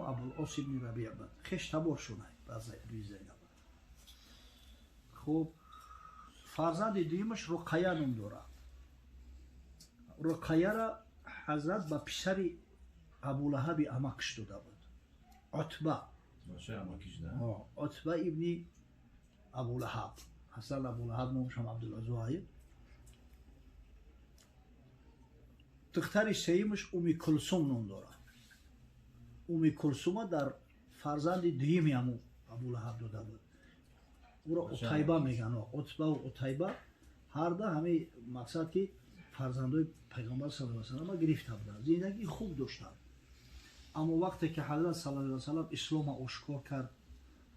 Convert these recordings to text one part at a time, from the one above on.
همون ابوالعاص ابن ربیع بود خش تبار شونه بعضی روی زینب. خب فرزند دویمش رقیه نام داره. رقیه را حضرت با پسر ابولهب امکش داده بود، عتبه. عتبه ابن ابولهب، اصلا ابولهب نامش هم عبدالعزیز. دختر سیمش امی کلثوم نام داره. امی کلثوم در فرزند دویمی همون ابولهب داده بود. او را عتیبه میگن. عتبه و عتیبه هر دو همه مقصد که فرزندای پیغمبر صلی الله علیه و سلم گرفته بودند. زندگی خوب داشتند. اما وقتی که حضرت صلی الله علیه و سلم اسلام آشکار کرد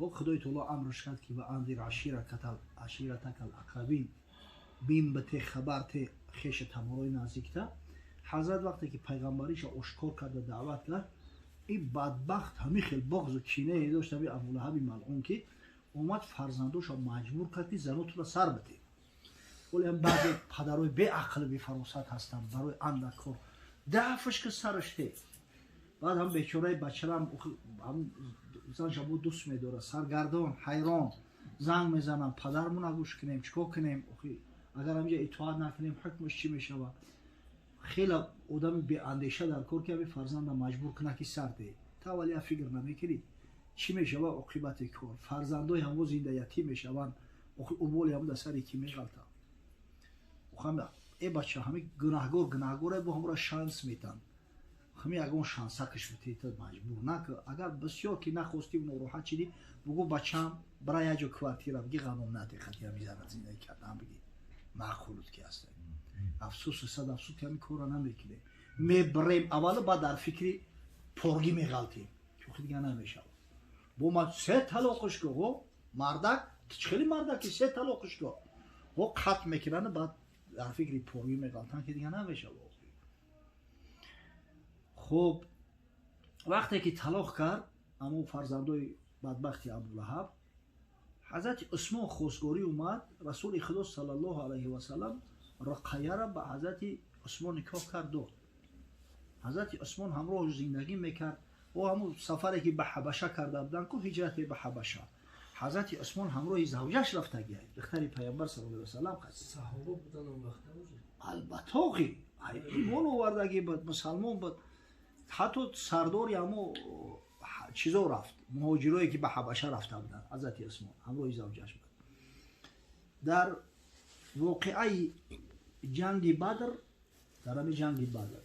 و خدای تعالی امرش کرد که به انذر عشیرتک الاقربین، بین به خبر خیش تمارای نزدیکتر. حضرت وقتی که پیغمبریش آشکار کرد و دعوت کرد، این بدبخت همین خیلی بغض و کینه داشت به ابولهب ملعون که اومد فرزنداش را مجبور کرد که زناتون را سر بده. ولی هم بعضی پدرای بی عقل بی فراست هستن برای اندک کار دفعش که سرش ده. بعد هم بیچاره بچه هم زنش بود دوست میداره، سرگردان حیران زنگ میزنن پدرمون نگوش کنیم چیکار کنیم، اگر همینجا اطاعت نکنیم حکمش چی میشه. و خیلی آدم بی اندیشه در کار که فرزند مجبور کنه که سر ده. تا ولی فکر نمیکنی چی میشه و عاقبت کار. فرزندای هم زنده یتیم میشون، اوبولی هم در سر کی میغلطه. خب ای بچه همین گناهگاره با هم را شانس میتن. همین اگه اون شانس کش بتید مجبور نکن. اگر بسیار که نخواستی و ناراحت شدی بگو بچه‌م برای یه جو کوارتیر بگی قانون نده خاطر میذارن زندگی کردن بگی معقولت که هست. افسوس صد افسوس که همین کارا نمیکنه. میبریم اول بعد در فکری پرگی میغلطیم که خود دیگه نمیشه. با ما سه طلاقش کو مردک خیلی مردکی سه طلاقش کو و قط میکنن بعد در فکری پرگی میغلطن که دیگه نمیشه. خب وقتی که طلاق کرد اما فرزندای بدبختی ابولهب، حضرت عثمان خواستگاری اومد. رسول خدا صلی الله علیه و سلم رقیه را به حضرت عثمان نکاح کرد. حضرت عثمان همراه زندگی میکرد و همون سفری که به حبشه کرده بودن که هجرت به حبشه، حضرت عثمان همراه زوجش رفته گیه دختر پیامبر صلی الله علیه و سلم خست. صحابه بودن اون وقت البته ایمان آوردگی بود، مسلمان بود. حتی سرداری همو چیزا رفت، مهاجرایی که به حبشه رفته بودن حضرت عثمان همراه زوجش بود. در واقعه جنگ بدر، در همین جنگ بدر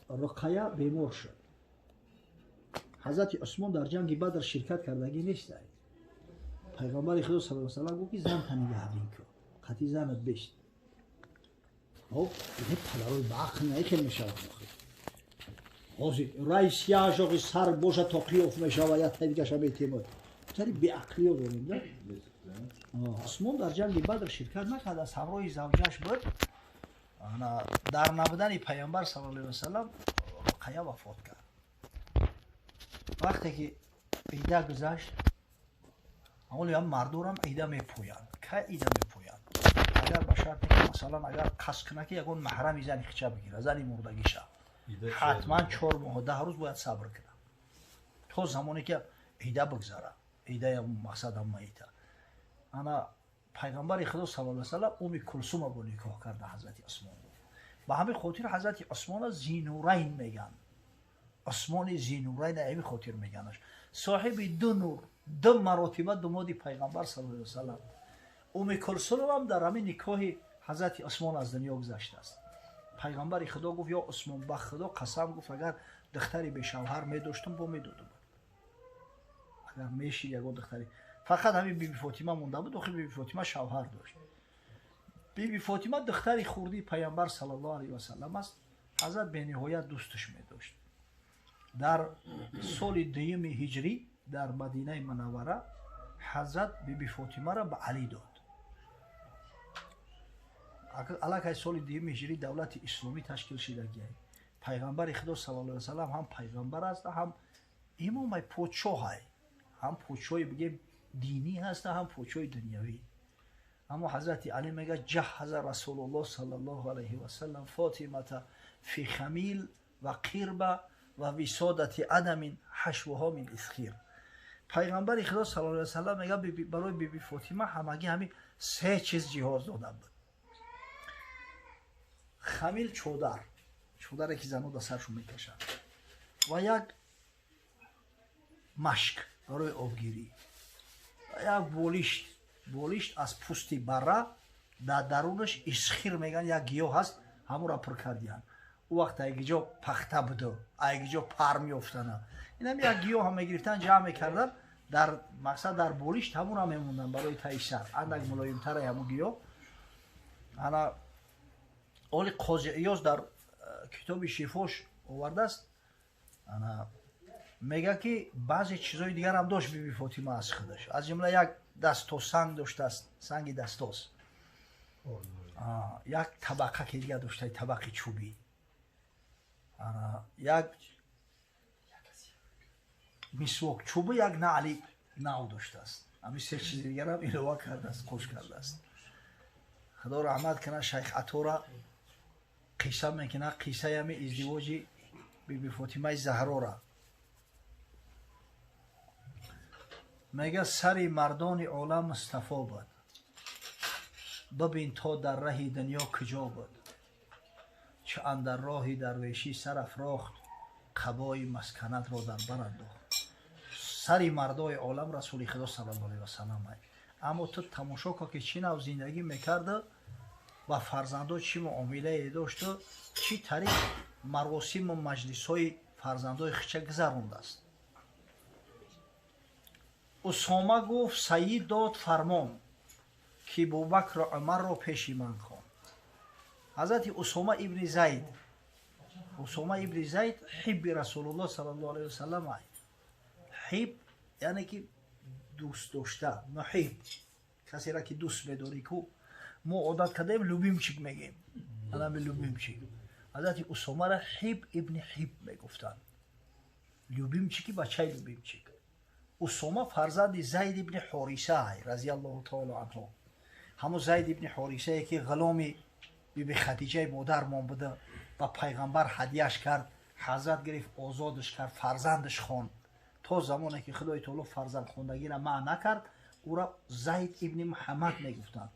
رقیه بیمار شد. حضرت عثمان در جنگ بدر شرکت کردگی نیست. پیغمبر خدا صلی الله علیه و سلم گفت که زن تنیگه هدین که خطی زنت بشت. خب این پدرای باقی نیکن میشه. رئیس یاجوی سر باشه تا قیاف میشه و یا تیگه شبیه تیمور. چری بی عقلی رو داریم نه؟ عثمان در جنگ بدر شرکت نکرد، از همراه زوجش بود. در نبودن پیامبر صلی الله علیه و سلم رقیه وفات کرد. وقتی که عیده گذشت، اولی هم مردم عیده میپویند. که عیده میپویند؟ اگر به شرطی که مثلا اگر قصد کنه که یکون محرمی زنی خچه بگیره، زنی مردگیشه، حتما 4 ماه و 10 روز باید صبر کنه تا زمانی که عیده بگذره. عیده مقصد هم عیده. انا پیغمبر خدا صلی الله علیه و سلم ام کلثوم رو نکاح کرده حضرت عثمان. به همین خاطر حضرت عثمان ذینورین میگن. عثمان ذینورین همین خاطر میگنش. صاحب دو نور، دو مراتب داماد پیغمبر صلی الله علیه و سلم. ام کلثوم هم در همین نکاح حضرت عثمان از دنیا گذشته است. پیغمبر خدا گفت یا عثمان به خدا قسم گفت اگر دختری به شوهر می داشتم با می دادم. اگر میشی یگان دختری فقط همین بیبی فاطمه مونده بود. آخه بیبی فاطمه شوهر داشت. بیبی فاطمه دختری خوردی پیامبر صلی الله علیه و سلم است. حضرت به نهایت دوستش می داشت. در سال 2 هجری در مدینه منوره حضرت بیبی فاطمه را به علی داد. علاقه سال 2 هجری دولت اسلامی تشکیل شدگی. پیغمبر خدا صلی الله علیه و سلم هم پیغمبر است، هم امام پادشاه است. هم پادشاه بگیم دینی هست، هم پادشاه دنیوی. اما حضرت علی میگه جهز رسول الله صلی الله علیه و سلم فاطمه فی خمیل و قربه و وسادت عدم حشوها من اسخیر. پیغمبر خدا صلی الله علیه و سلم میگه برای بیبی فاطمه همگی همین سه چیز جهاز داده بود. خمیل چودر که زنو در سرشون میکشن و یک مشک برای آبگیری و یک بولشت از پوستی بره در درونش اسخیر میگن یک گیاه هست همون را پر کردین. او وقت ایگی جا پخته بوده ایگی جا پر میافتنه این هم یک گیاه هم میگرفتن جمع میکردن در مقصد در بولشت همون را میموندن برای تایشتر اندک ملایمتر همون گیاه. انا اولی قاضی ایاز در کتاب شفاش آورده است میگه که بعضی چیزای دیگر هم داشت بیبی فاطمه از خودش از جمله یک دستو سنگ داشته است سنگ دستاست یک طبقه که دیگه داشته طبقه چوبی یک مسواک چوبی یک نعلی نو داشته است همین سه چیز دیگر هم الوه کرده است خوش کرده است. خدا رحمت کنه شیخ عطا قصه میکنه قصه همین ازدواج بیبی فاطمه زهرا را میگه سر مردان عالم مصطفی بود ببین تا در راه دنیا کجا بود چه اندر راه درویشی سر افراخت قبای مسکنت را در بر انداخت. سر مردای عالم رسول خدا صلی الله علیه و سلم اما تو تماشا که چی نو زندگی میکرده و فرزندان چی معامله داشته چی طریق مراسم و مجلس های فرزندان خچه گذرونده است. اسامه گفت سید داد فرمان که ابوبکر و عمر را پیش من خوان. حضرت اسامه ابن زید حب رسول الله صلی الله علیه و سلم حب یعنی که دوست داشته محب کسی را که دوست بداری کو ما عادت کردیم لوبیمچیک میگیم الان لوبیمچیک حضرت اسامه را حب ابن حب میگفتن لوبیمچیکی بچه لوبیمچیک. اسامه فرزند زید ابن حارثه رضی الله تعالی عنه همون زید ابن حارثه که غلام بیبی خدیجه مادرمان بوده و پیغمبر هدیهش کرد حضرت گرفت آزادش کرد فرزندش خواند تا زمانی که خدای تعالی فرزند خواندگی را منع نکرد او را زید ابن محمد میگفتند.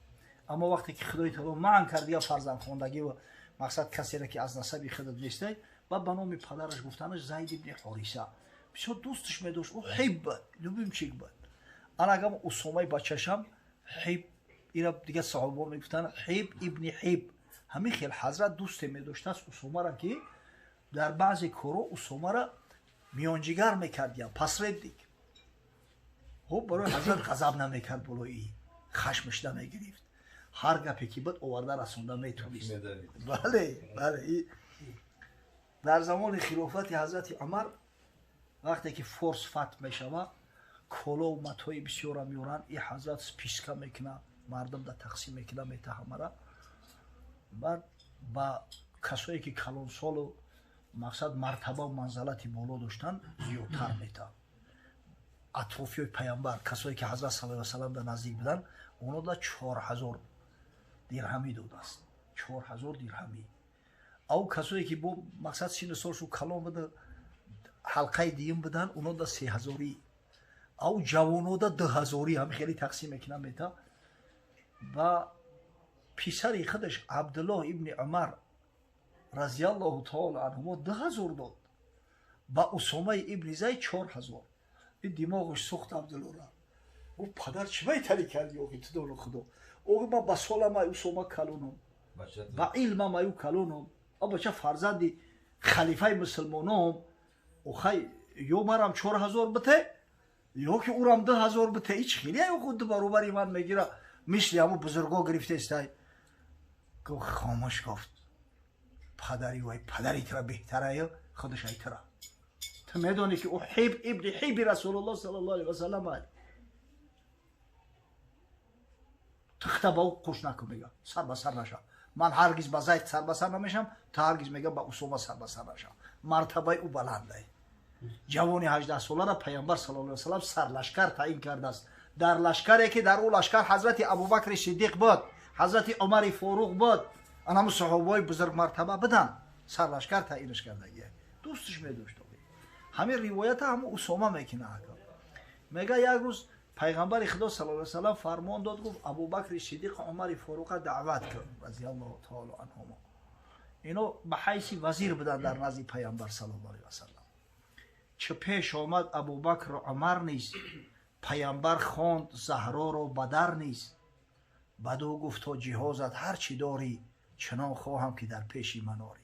اما وقتی که خدای تعالی منع کرد یا فرزند خواندگی و مقصد کسی را که از نسب خودت نیسته و به نام پدرش گفتنش زید ابن حارثه بسیار دوستش میداشت او حب بود لوبیمچیک بود. انا اگم اسامه بچه‌شم حب اینا دیگه صحابه میگفتن حب ابن حب همین خیلی حضرت دوست میداشت است اسامه را که در بعضی کارا اسامه را میانجیگر میکردیم پس ردیک خب برای حضرت غضب نمیکرد بلایی خشمش نمیگرفت هر گپی که بود آورده رسونده میتونست. بله در زمان خلافت حضرت عمر وقتی که فرس فتح میشود کلا و متاع بسیار میارن این حضرت سپیسکه میکنه مردم در تقسیم میکنه میته همه را بعد با کسایی که کلان سال و مقصد مرتبه و منزلت بالا داشتن زیادتر میته. اطرافی پیامبر کسایی که حضرت صلی الله علیه و سلم در نزدیک بودن اونا در 4000 درهمی داده است 4000 درهمی. او کسایی که با مقصد سین سالشو کلان بوده حلقه دیم بدن اونا در 3000 او جوانو در 2000 هم خیلی تقسیم میکنن میته. و پسر خودش عبدالله ابن عمر رضی الله تعالی عنهما 2000 داد با اسامه ابن زید 4000. این دماغش سوخت عبدالله را او پدر چی میتری کردی اوگی تو دولو خدا اوگی با بسوال ما اسامه کلونم با علم ما کلونم او بچه فرزندی خلیفه مسلمانم او خی یو مرم 4000 بته یا که اورم 2000 بته ایچ خیلی او خود برابری من میگیره مثل همو بزرگا گرفته استای گفت خاموش گفت پدری وای پدری ترا بهتره یا خودش ایتره تو میدونی که او حب ابن حب رسول الله صلی الله علیه و سلم تخته با او قوش نکن میگه سر به سر نشم من هرگز با زید سر به سر نمیشم تا هرگز میگه با اسامه سر به سر نشم مرتبه او بلنده. جوانی 18 ساله را پیامبر صلی الله علیه و سلم سر لشکر تعیین کرده است در لشکری که در او لشکر حضرت ابوبکر صدیق بود حضرت عمر فاروق بود آنها صحابه بزرگ مرتبه بدن سر لشکر تعیینش کرده دوستش میداشت. همین روایت هم اسامه میکنه. میگه یک روز پیغمبر خدا صلی الله علیه و سلم فرمان داد، گفت ابوبکر صدیق عمر فاروق دعوت کرد رضی الله تعالی عنهما، اینو به حیث وزیر بودن در نزد پیغمبر صلی الله علیه و سلم. چه پیش آمد ابوبکر و عمر نیست، پیغمبر خواند زهرا رو بدر نیست. بدو گفت تا جهازت هر چی داری چنان خواهم که در پیشی من آری.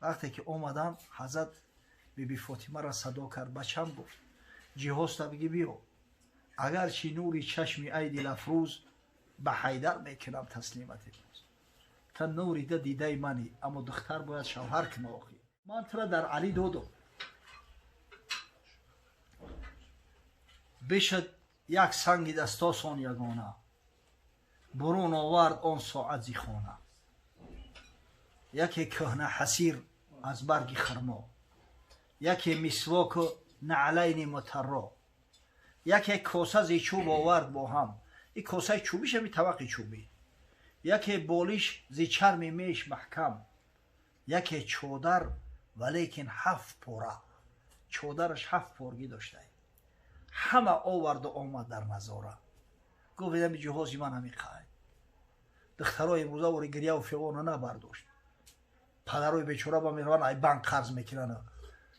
وقتی که اومدن حضرت بیبی فاطمه را صدا کرد، بچم گفت جهاز تا بگی بیا، اگر چی نوری چشمی ای دل افروز به حیدر میکنم تسلیمت امروز. تا نوری ده دیده منی اما دختر باید شوهر کنه. آخی من ترا در علی دودم بشد یک سنگ دستاسان یگانه، برون آورد آن ساعت زی خانه. یکی کهنه حسیر از برگ خرما، یکی مسواک نعلین مترا، یکی کاسه زی چوب آورد با هم، این کاسه چوبیش همی طبق چوبی، یکی بالیش زی چرم میش محکم، یکی چادر ولیکن 7 پاره، چادرش 7 پارگی داشته. همه آورد و آمد در نظاره. گفت این جهازی من همی خواهی. دخترای امروزه وری گریه و فیغان نبرداشت. پدرای بیچاره با میروان ای بانک قرض میکنن،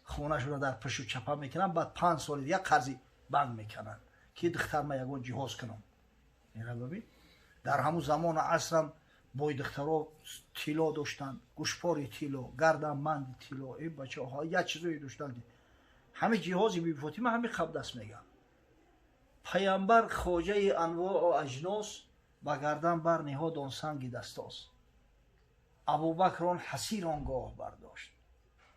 خونه‌شون در پشت و چپا میکنن، بعد 5 سال دیگه قرضی بانک میکنن که دختر ما یگون جهاز کنم. اینا ببین در همون زمان عصرم بای دخترها تیلا داشتن، گوشپاری تیلا، گردنبند تیلا. این بچه ها یک چیزایی داشتن که همه جهازی بی فاطمه همه خب دست میگن. پیامبر خواجه انواع و اجناس با گردن بر نهاد آن سنگ دستاس. ابوبکر آن حسیر آنگاه برداشت،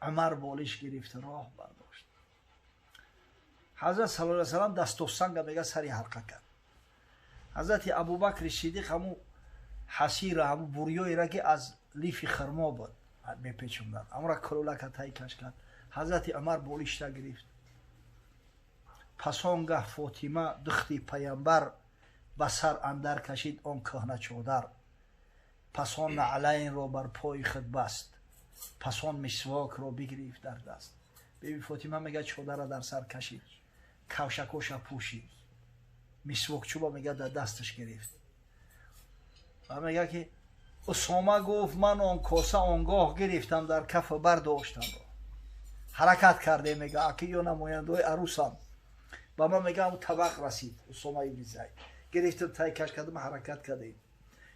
عمر بالش گرفت راه برداشت. حضرت صلی الله علیه و سلم دست و سنگ میگه سری حلقه کرد. حضرت ابوبکر صدیق همو حسیر همو بوریایی را که از لیف خرما بود میپیچوندن، اما را کلوله تای کش کرد. حضرت عمر بالش تا گرفت. پس آنگه فاطمه دختی پیامبر به سر اندر کشید آن کهنه چادر. پس آن نعلین را بر پای خود بست، پس آن مسواک را بگرفت در دست. بیبی فاطمه میگه چادر را در سر کشید، کوشکوش پوشید، مسواک چوبا میگه در دستش گرفت و میگه که اسامه گفت من آن کاسه آنگاه گرفتم در کف برداشتم را. حرکت کرده میگه اکی یا نماینده عروسم با من میگه اون طبق رسید. اسامه ابن زید گرفتم تای کش کردم حرکت کردیم.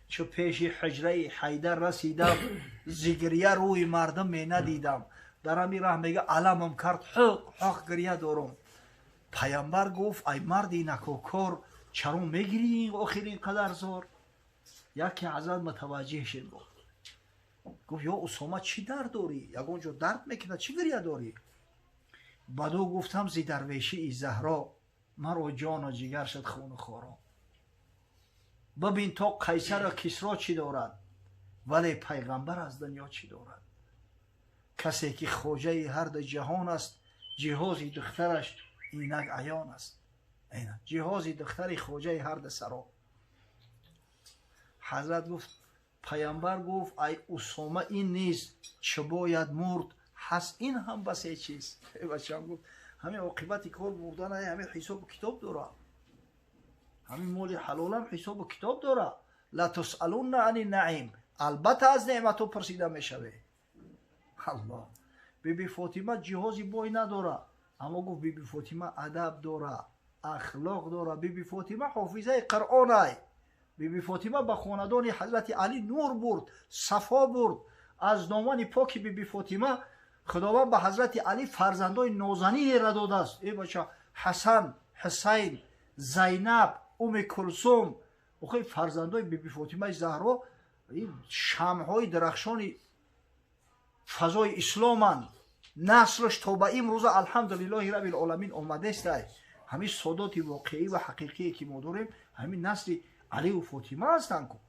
چو پیش حجره حیدر رسیدم، زگریه روی مردم می ندیدم. در همین راه میگه علمم کرد حق گریه دارم. پیامبر گفت ای مردی نکوکار چرا میگیری آخرین قدر زار؟ یکی حضرت متوجه شد گفت یا اسامه چی درد داری؟ یگون جو درد میکنه چی گریه داری؟ بدو گفتم زی درویشی ای زهرا، مرا جان و جگر شد خون خورا. ببین تا قیصر و کسرا چی دارد ولی پیغمبر از دنیا چی دارد. کسی که خواجه هر دو جهان است، جهازی دخترش اینک عیان است. اینه جهازی دختری خواجه هر دو سرا. حضرت گفت پیامبر گفت ای اسامه این نیست چه باید مرد، هست این هم بس چیز. بچه‌ام گفت همین عاقبت کار مردن همین حساب کتاب داره، همین مال حلال هم حساب و کتاب داره. لا تسالون عن النعیم، البته از نعمتو پرسیده میشوه. الله بیبی فاطمه جهازی بای نداره، اما گفت بیبی فاطمه ادب داره، اخلاق داره. بیبی فاطمه حافظه قرآن ای. بیبی فاطمه به خاندان حضرت علی نور برد، صفا برد. از دامن پاک بیبی فاطمه خداوند به حضرت علی فرزندای نازنین را داده است. ای بچه حسن، حسین، زینب، ام کلثوم، اوخی فرزندای بیبی فاطمه زهرا شمعهای درخشان فضای اسلامند. نسلش تا به امروز الحمدلله رب العالمین آمده است. همین سادات واقعی و حقیقی که ما داریم همین نسل علی و فاطمه هستند.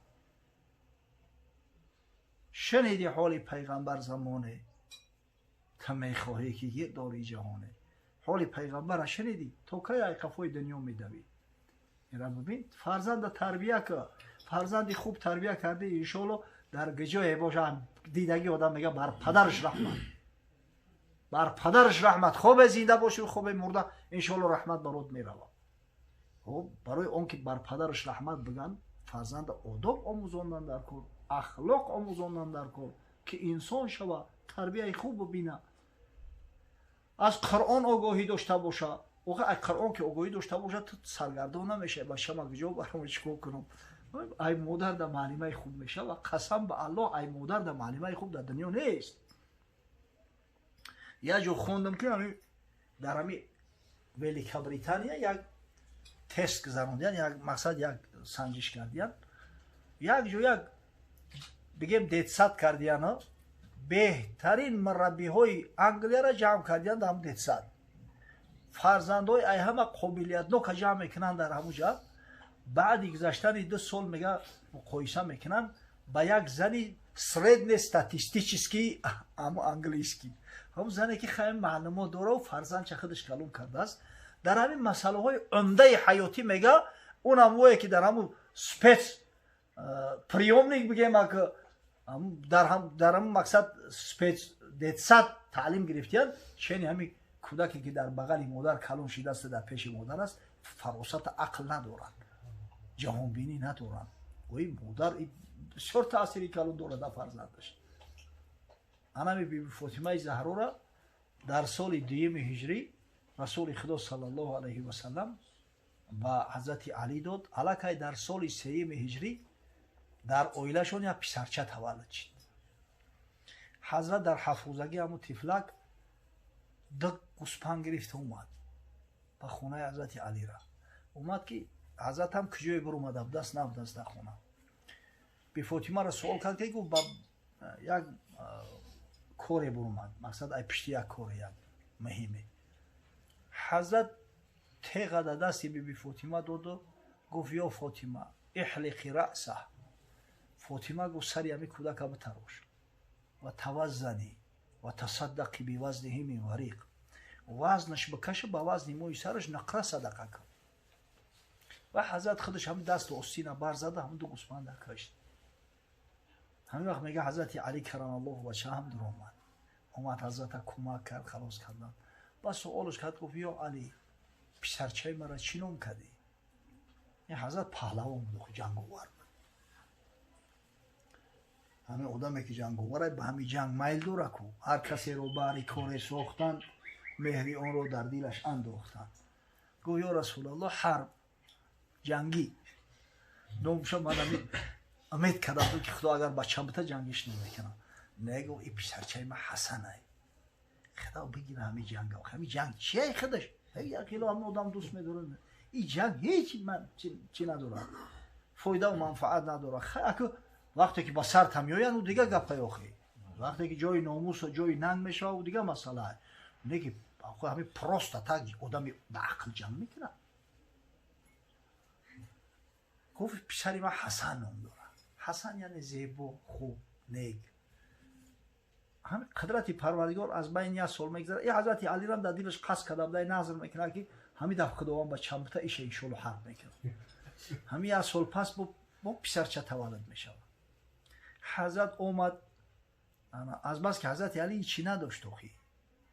شنیدی حال پیغمبر زمانه تا میخواهی که یک داری جهانه. حال پیغمبر شنیدی تا که ای قفای دنیا میدوی. اینا ببین فرزند تربیه که فرزندی خوب تربیه کرده انشالله در گجای باشه. دیدگی آدم میگه بر پدرش رحمت. بر پدرش رحمت، خوب زنده باشی خوب مرده انشالله رحمت برات میروه. خب برای اون که بر پدرش رحمت بگن فرزند آداب آموزاندن در کن، اخلاق آموزاندن در کن که انسان شوه، تربیه خوب ببینه، از قرآن آگاهی داشته باشه. اوقع از قرآن که آگاهی داشته باشه تو سرگردان نمیشه. با شما کجا برام چیکار کنم؟ ای مادر در معلمه خوب میشه و قسم به الله ای مادر در معلمه خوب در دنیا نیست. یه جو خوندم که در همی ولیکا بریتانیا یک تست گذراندن، یک مقصد یک سنجش کردن، یک جو یک بگیم دیدسات کردن، بهترین مربی های انگلیا را جمع کردن در هم دیدسات. فرزندای ای همه قابلیت نو که جمع میکنن در همونجا، بعد گذشتن 2 سال میگه مقایسه میکنن با یک زنی سردن استاتیستیچیسکی اما انگلیسکی، هم زنی که خیلی معلومات داره و فرزند چه خودش کلون کرده است در همین مسئله های عمده حیاتی. میگه اون هم که در همون سپیس پریومنیک بگیم که در همون مقصد سپیس دیدسات تعلیم گرفتیان، چنین همین کودکی که در بغل مادر کلون شده است در پیش مادر است، فراست عقل ندارن، جهان بینی ندارن. وی مادر بسیار تأثیری کلون داره در فرزندش. انمی بیبی فاطمه زهرا را در سال 2 هجری رسول خدا صلی الله علیه و سلم و حضرت علی داد. الکی در سال 3 هجری در اویلشون یک پسرچه تولد شد. حضرت در حفوظگی همون تفلک 2 گوسپند گرفت اومد به خونه حضرت علی را. اومد که حضرت هم کجای بر اومده بود دست نبود از در خونه. بی فاطمه را سوال کرد که گفت یک کوری بر اومد، مقصد ای پشتی یک کوری یک مهمه. حضرت تیغ در دست بی فاطمه داد و گفت یا فاطمه احلقی رأسه. فاطمه گفت سری همی کودک بتراش و توزنی و تصدقی بی وزنه من ورق، وزنش بکشه با وزن موی سرش نقره صدقه کن. و حضرت خودش هم دست و استین بر زده، هم 2 گوسپند کشت. همین وقت میگه حضرت علی کرم الله وجهه هم در اومد حضرت کمک کرد، خلاص کردن. با سوالش کرد گفت یا علی پسرچه مرا چی نام کردی؟ این حضرت پهلوان بود، جنگاور بود. همین آدمی که جنگاوره به همین جنگ میل داره کو، هر کسی رو باری کار ساختن مهری آن رو در دلش انداختن. گفت یا رسول الله حرب جنگی نومشا من امید کردم که خدا اگر بچه‌م بته جنگش نمیکنم. نگو این پسرچه من حسنه، خدا بگیره همین جنگ. همین جنگ چیه خودش؟ یک کیلو هم آدم دوست میداره. این جنگ هیچ من چی نداره، فایده و منفعت نداره. خیلی وقتی که با سر تمیاین و دیگه گپه آخی، وقتی که جای ناموس و جای ننگ میشه و دیگه مسئله های نگی همین پروست تاگی آدم به عقل جمع میکنه. گفت پسری من حسن نام داره. حسن یعنی زیبا، خوب، نیک. همین قدرتی پروردگار از بین 1 سال میگذره. این حضرت علی را در دلش قصد کرده بود، نظر میکنه که همین دفعه خداوند بچه‌م بته ایش ان شاء الله حرب میکنه. همین 1 سال پس با پسرچه تولد میشه. حضرت اومد از بس که حضرت علی چی نداشت توخی.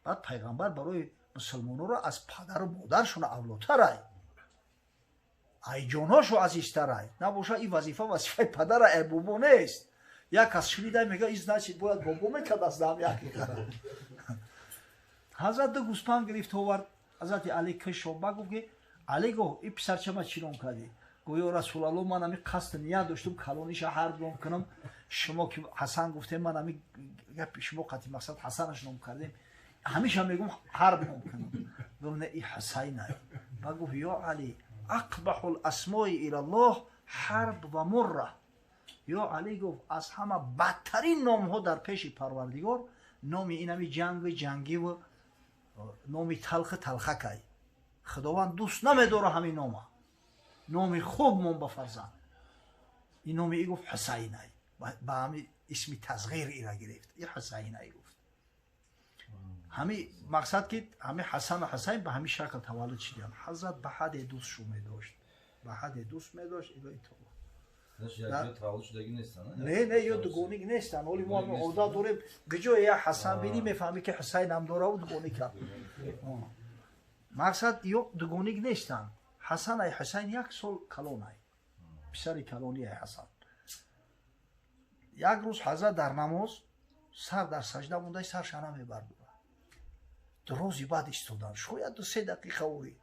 بعد پیغمبر برای مسلمانان را از پدر و مادرشون اولاتر ای جاناشو عزیزتر نباشه. این وظیفه پدر ای بابا نیست. یک کس شنیده میگه ایز نچید باید بابا میکرد از دم یکی کرد. حضرت 2 گوسپند گرفت آورد حضرت علی کش و بگو که علی گفت این پسرچه من چی نام کردی؟ گفت یا رسول الله من همی قصد نیت داشتم کلانیش حرب نام کنم، شما که حسن گفته من همی شما قطعی مقصد حسنش نام کردیم، همیشه میگم حرب نام کنم. گفت نه این حسینه. بگو یا علی اقبح الاسماء الى الله حرب و مره. یا علی گفت از همه بدترین نام ها در پیش پروردگار نام این همی جنگی و نامی تلخه که خداوند دوست نمیداره. همین نام خوب من بفرزن. این نامی ای گفت حسینه، با همین اسمی تصغیر ای را گرفت. این حسینه ای گفت. همین مقصد که همین حسن و حسین به همین شکل تولد شدن. حضرت به حد دوست شو می داشت، به حد دوست می داشت. نه یه دوگونی نیستن ولی ما عادت داریم گجو یا حسن بینی میفهمی که حسین هم داره و دوگونی کرد مقصد یو دوگونی نیستن حسن ای حسین یک سال کلون ای پسر کلونی ای حسن یک روز حضرت در نماز سر در سجده مونده سر شانه میبرد روزی بعد ایستادن شاید 2-3 دقیقه اوری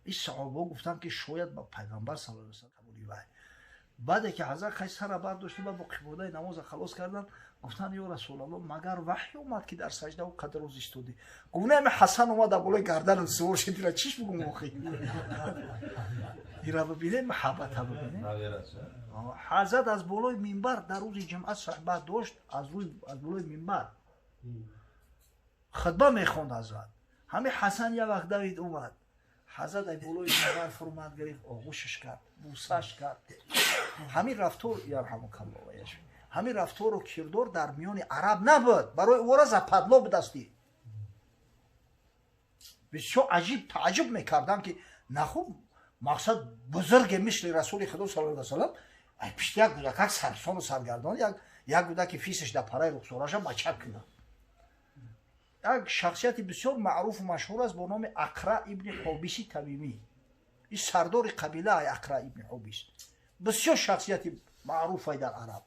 این صحابه گفتن که شاید با پیغمبر صلی الله علیه و آله قبولی وای بعد که حضرت خیلی سر برداشت و با قبوله نماز خلاص کردن گفتن یا رسول الله مگر وحی اومد که در سجده و قدر روز ایستادی گفتن حسن اومد بالای گردن زور شد را چیش بگم آخی ایرا ببینه محبت ها ببینه حضرت از بالای منبر در روز جمعه صحبت داشت از بالای منبر خطبه میخوند حضرت همین حسن یک وقت دوید اومد حضرت ای بالای منبر فرمود گرفت آغوشش کرد بوسش کرد همین رفتار یرحمک الله و یشفی همین رفتار و کردار در میان عرب نبود برای او را زپدلا بدستی بسیار عجیب تعجب میکردن که نخوب مقصد بزرگ مثل رسول خدا صلی الله علیه و سلم ای پشت یک کودک سرسان و سرگردان یک کودک فیسش در پرای رخسارش مچک کنه یک شخصیت بسیار معروف و مشهور است با نام اقرا ابن حابیس تمیمی این سردار قبیله اقرا ابن حابیس بسیار شخصیت معروف است در عرب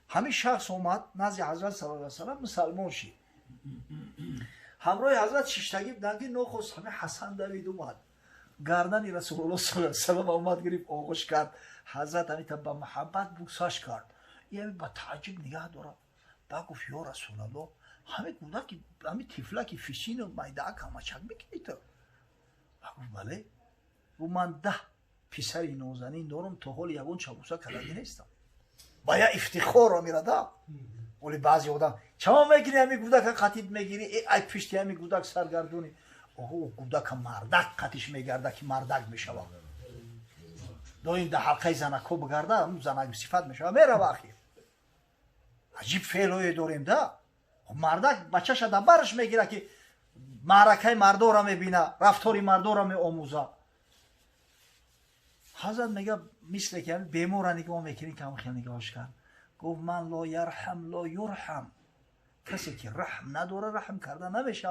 همین شخص اومد نزد حضرت صلی الله علیه و سلم مسلمان شد همراه حضرت ششتگی بودن نخست همین حسن دوید اومد گردن رسول الله صلی الله علیه و سلم اومد گرفت آغوش کرد حضرت همین با محبت بوسش کرد این با تعجب نگاه داره با گفت یا رسول الله همه کودک همه طفلک فیشین و میدک همه چک میکنی تو گفت بله و من 10 پسری نازنین دارم تا حال یگون چبوسه کلگی نیستم با یا افتخار را میرده ولی بعضی آدم چما میگیری همین کودک قطید میگیری ای پشتی همین کودک سرگردونی اوه کودک مردک قطیش میگرده که مردک میشوه دایم در حلقه زنکو بگرده زنک صفت میشوه میره باخیر عجیب فعلوی داریم ده مردک بچه‌ش در برش میگیره که معرکه مردو را میبینه رفتاری مردو را میآموزه حضرت میگه مثل که بیمار نگاه میکنی که همون خیلی نگاهش کرد گفت من لا یرحم لا یرحم کسی که رحم نداره رحم کرده نمیشه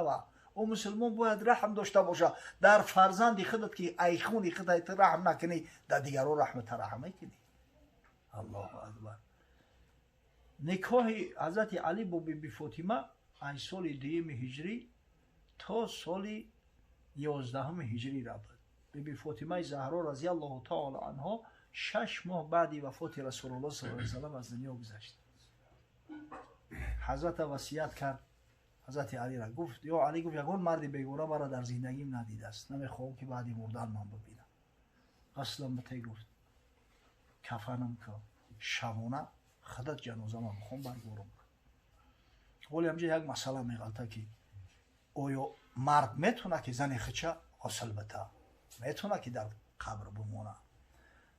او مسلمان باید رحم داشته باشه در فرزند خودت که ای خون خودت رحم نکنی در دیگران رحم ترحم میکنی الله اکبر نکاح حضرت علی با بی بی فاطمه از سال 2 هجری تا سال 11 هجری را بود. بی بی فاطمه زهرا رضی الله تعالی عنها 6 ماه بعد وفات رسول الله صلی الله علیه و آله از دنیا گذشت. حضرت وصیت کرد حضرت علی را گفت یا علی گفت یگان مرد بیگانه مرا در زندگیم ندیده است نمیخوام که بعد مردن من ببینم. اصلا متی گفت کفنم که شبانه خودت جنازه ما بخوام برگورم ولی همجا یک مسئله میغلطه که آیا مرد میتونه که زن خچه غسل بده میتونه که در قبر بمونه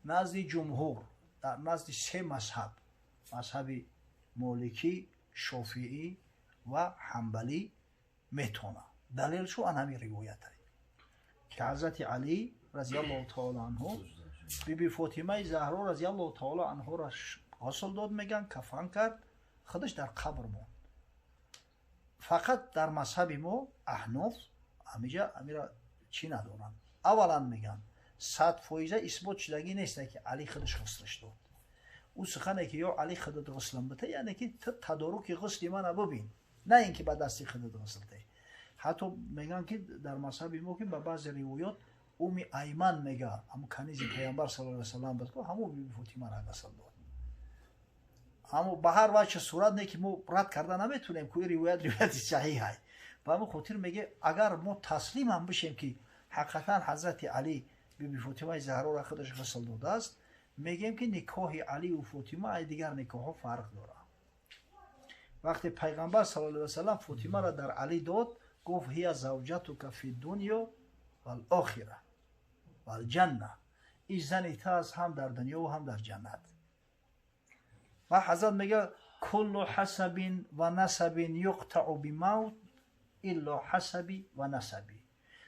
نزد جمهور در نزد 3 مذهب مذهب مالکی شافعی و حنبلی میتونه دلیل شو ان همین روایت که حضرت علی رضی الله تعالی عنه بی بی فاطمه زهرا رضی الله تعالی عنها را غسل داد میگن کفن کرد خودش در قبر موند فقط در مذهب ما احناف همیجا امیرا چی ندارن اولا میگن 100% اثبات شدگی نیست که علی خودش غسلش داد او سخنه که یا علی خودت غسلم بده یعنی که تدارک غسل من ببین نه اینکه با دستی خودت غسل ده حتی میگن که در مذهب ما که با بعض روایات اومی ایمن میگه اما کنیز پیامبر صلی الله علیه و سلم بود همون بی بی فاطمه را غسل داد اما به هر وجه صورت نه که ما رد کرده نمیتونیم که روایت صحیح است و همون خاطر میگه اگر ما تسلیم هم بشیم که حقیقتا حضرت علی بی بی فاطمه زهرا را خودش غسل داده است میگیم که نکاح علی و فاطمه دیگر نکاح ها فرق داره وقتی پیغمبر صلی الله علیه و سلم فاطمه را در علی داد گفت هی زوجتک فی الدنیا و الاخره و الجنه این زن تاز هم در دنیا و هم در جنت و حضرت میگه کل حسب و نسب یقطع بموت الا حسبی و نسبی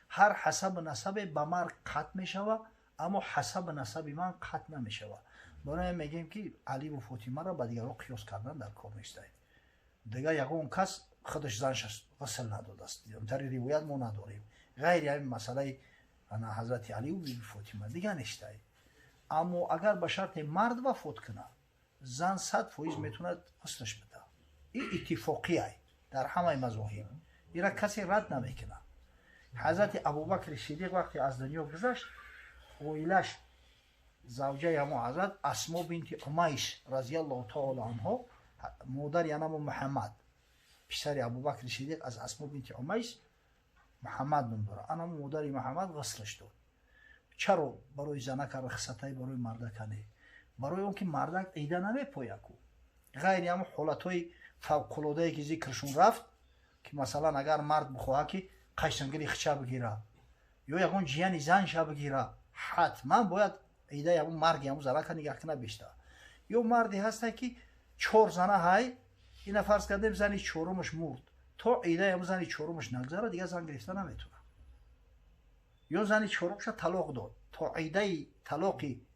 هر حسب و نسب به مرگ قطع میشوه اما حسب نسب من قطع نمیشوه برای میگیم که علی و فاطمه را با دیگران قیاس کردن در کار نیست. دیگه یگان کس خودش زنش غسل نداده است. در روایت ما نداریم. غیر این مسئله انا حضرت علی و بیبی فاطمه دیگه نیسته. اما اگر به شرط مرد وفات کنه زن 100% میتونه غسلش بده. این اتفاقیه در همه مذاهب. اینا کسی رد نمیکنه. حضرت ابوبکر صدیق وقتی از دنیا گذشت اویلش زوجه همو حضرت اسما بنت امیس رضی الله تعالی عنها مادر یعنی محمد پسر ابوبکر صدیق از اسما بنت امیس محمد نام داره. انا مادر محمد غسلش داد. چرا برای زنک رخصتای برای مردک نه؟ برای اون که مردک عیده نمیپاید کو. غیر هم حالتهای فوق العاده که ذکرشون رفت که مثلا اگر مرد بخواه که قشنگری خچه بگیره یا یکون جیانی زنش بگیره حتما باید عیده همون مرگ همون زنک نگاه کنه بیشتر. یا مردی هسته که 4 زنه های این فرض کردیم زنی 4مش مرد تا عیده همون زنی 4مش نگذره دیگه زن گرفته نمیتونه. یا زنی 4مش طلاق داد تا عیده طلاقی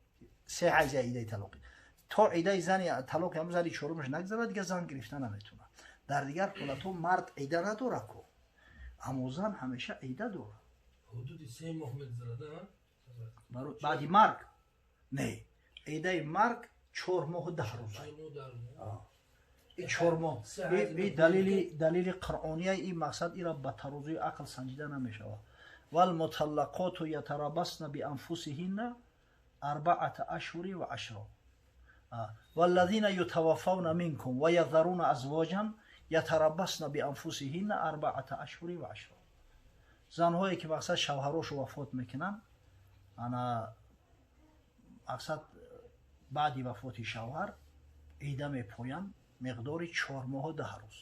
3 عیده طلاقی تا عیده زنی طلاق همون زنی 4مش نگذره دیگه زن گرفته نمیتونه. در دیگر حالتو مرد عیده نداره کو اما زن همیشه عیده داره. حدود 3 ماه میگذره بعد مرگ نه عیده مرگ 4 ماه و 10 روز. این 4 ماه این دلیل قرآنیه. این مقصد ایرا به ترازوی عقل سنجیده نمیشه. والمطلقات یتربصن بانفسهن 4 اشهر و 10 والذین یتوفون منکم و یذرون ازواجا یتربصن بانفسهن 4 اشهر و 10. زنهایی که مقصد شوهرش وفات میکنن انا مقصد بعد وفات شوهر عیده میپوین مقدار 4 ماه و 10 روز.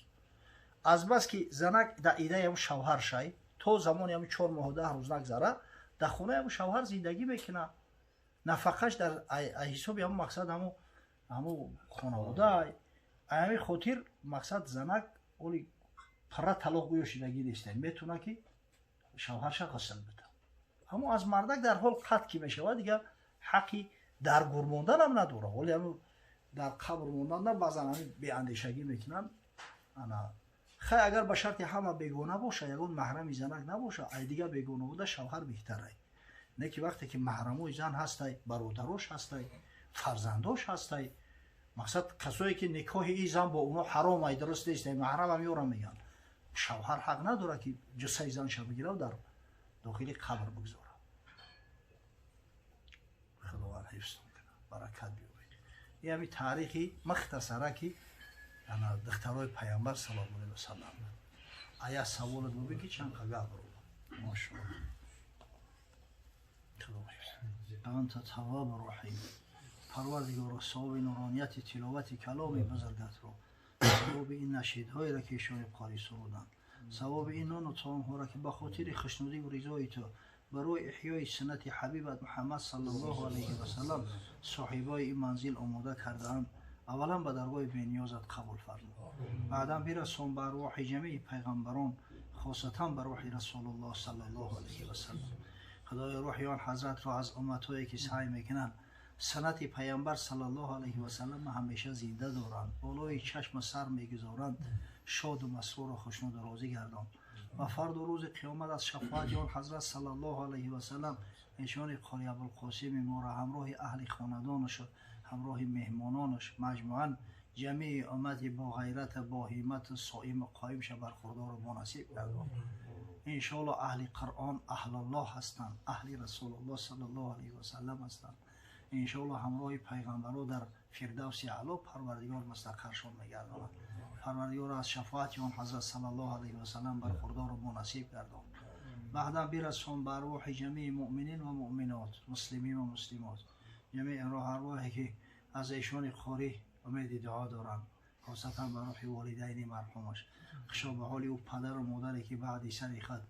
از بس که زنک در عیده هم شوهر شای تو زمانی هم 4 ماه و 10 روز نگذره در خونه هم شوهر زندگی میکنه نفقش در حساب هم مقصد همو خانواده همین خاطر مقصد زنک اولی پره طلاق گویا شدگی نیسته میتونه که شوهرش غسل بده. اما از مردک در حال قطع که میشود دیگه حقی در گور موندن هم نداره. ولی هم در قبر موندن نه بعضا همین بی اندیشگی میکنن. انا خیلی اگر به شرط همه بیگونه باشه یکون محرم زنک نباشه ای دیگه بیگونه بوده شوهر بهتره. نه که وقتی که محرموی زن هسته برادرش هسته فرزنداش هسته مقصد کسایی که نکاح ای زن با اونا حرام ای درست نیست محرم هم یورا میگن شوهر حق نداره که جسه زن شو بگیره و در داخل قبر بگذاره. خداوند حفظ کنه برکت بیاره. این همین تاریخی مختصره که انا دخترای پیامبر صلی الله علیه و سلم آیا سوالت رو بگی چند قبر رو ماشاءالله. انت تواب رحیم پروردگار ثواب نورانیت تلاوت کلام بزرگت رو ثواب این نشیدهایی را که ایشان قاری سرودن ثواب این نان و طعام ها را که به خاطر خشنودی و رضای تو برای احیای سنت حبیبت محمد صلی الله علیه و سلم صاحبای این منزل آماده کردند اولا به درگاه بی‌نیازت قبول فرما بعدا برسان به ارواح جمیع پیغمبران خاصتا به روح رسول الله صلی الله علیه و سلم. خدای روح آن حضرت را از امتهایی که سعی میکنند سنت پیامبر صلی الله علیه و سلم همیشه زنده دارند بالای چشم سر میگذارند شاد و مسرور و خوشنود و راضی گردان و فرد و روز قیامت از شفاعت آن حضرت صلی الله علیه و سلم ایشان قاری ابوالقاسم ما را همراه اهل خاندانش همراه مهمانانش مجموعاً جمیع امت با غیرت با همت صائم و قائم شه برخوردار و نصیب گردان. ان شاء الله اهل قرآن اهل الله هستند اهل رسول الله صلی الله علیه و سلم هستند. ان شاء الله همراه پیغمبران در فردوس اعلی پروردگار مستقرشان میگرداند. پروردگار از شفاعت آن حضرت صلی الله علیه و سلم برخوردار و نصیب گردان. بعدا برسون بر روح جمیع مؤمنین و مؤمنات مسلمین و مسلمات جمیع ارواحی که از ایشان قاری امید دعا دارند خاصتا بر روح والدین مرحومش خشا به حال او پدر و مادری که بعد سر خود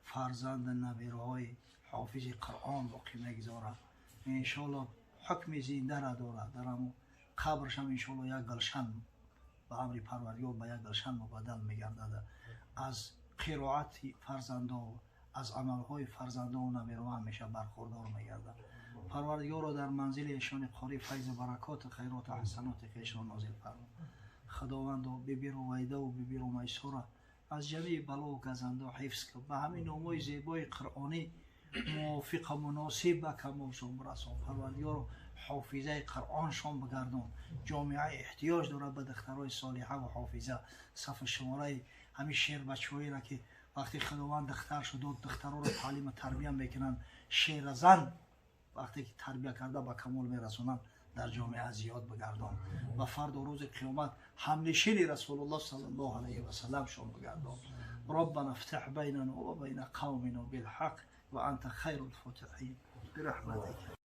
فرزند نبیرهای حافظ قرآن باقی میگذارند ان شاء الله حکم زنده را دارد در همون قبرش هم ان شاء الله یک گلشن به امر پروردگار به یک گلشن مبدل میگردد. از قرائت فرزندان از عملهای فرزندان و نبیرها همیشه برخوردار میگردد. پروردگار را در منزل ایشان قاری فیض برکات خیرات و حسنات ایشان نازل فرما. خداوند ببیر و ویده و ببیر و میسور از جمعی بلا و گزنده و حفظ کن. به همین نامای زیبای قرآنی موافق و مناسب به کمالشان برسان. پروردگار حافظه قرآنشان بگردان. جامعه احتیاج داره به دخترای صالحه و حافظه. صف شماره همین شعر بچه‌ای را که وقتی خداوند دختر شد دخترها رو تعلیم و تربیت میکنن، شعر زن وقتی که تربیت کرده به کمال میرسونن، در جامعه زیاد بگردان و فرد و روز قیامت همنشین رسول الله صلی الله علیه و سلم شون بگردان. ربنا افتح بیننا و بین قومنا بالحق و انت خیر الفاتحین برحمتک.